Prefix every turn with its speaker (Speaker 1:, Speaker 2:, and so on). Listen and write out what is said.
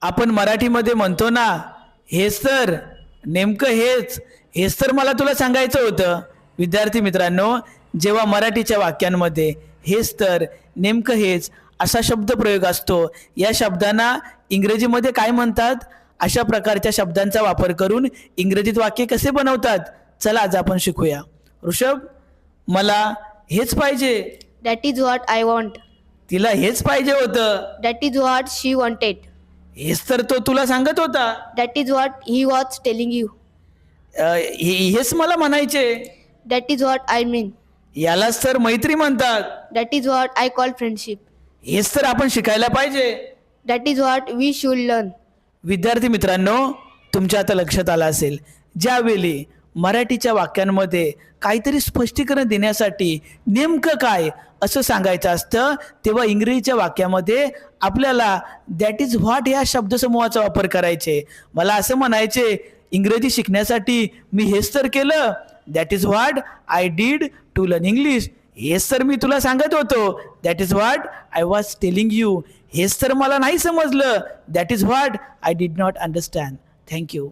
Speaker 1: आपण मराठीमध्ये म्हणतो ना, हेच तर, नेमकं हेच तर मला तुला सांगायचं होतं. विद्यार्थी मित्रांनो, जेव्हा मराठीच्या वाक्यांमध्ये हेच तर, नेमकं हेच असा शब्दप्रयोग असतो, या शब्दांना इंग्रजीमध्ये काय म्हणतात? अशा प्रकारच्या शब्दांचा वापर करून इंग्रजीत वाक्य कसे बनवतात, चला आज आपण शिकूया. ऋषभ, मला हेच पाहिजे.
Speaker 2: That is what I want.
Speaker 1: तिला हेच पाहिजे होतं.
Speaker 2: That is what she wanted.
Speaker 1: हेच तर तो तुला सांगत होता.
Speaker 2: That is what he was telling you.
Speaker 1: हेच मला म्हणायचे.
Speaker 2: That is what I mean.
Speaker 1: यालाच तर मैत्री म्हणतात.
Speaker 2: That is what I call friendship.
Speaker 1: हेच तर आपण शिकायला पाहिजे.
Speaker 2: That is what we should learn.
Speaker 1: विद्यार्थी मित्रांनो, तुमच्या आता लक्षात आलं असेल, ज्यावेळी मराठीच्या वाक्यांमध्ये काहीतरी स्पष्टीकरण देण्यासाठी नेमकं काय असं सांगायचं असतं, तेव्हा इंग्रजीच्या वाक्यामध्ये आपल्याला दॅट इज व्हॉट या शब्दसमूहाचा वापर करायचे. मला असं म्हणायचे, इंग्रजी शिकण्यासाठी मी हेच तर केलं. That is what I did to learn English. हेच तर मी तुला सांगत होतो. That is what I was telling you. हेच तर मला नाही समजलं. That is what I did not understand. Thank you.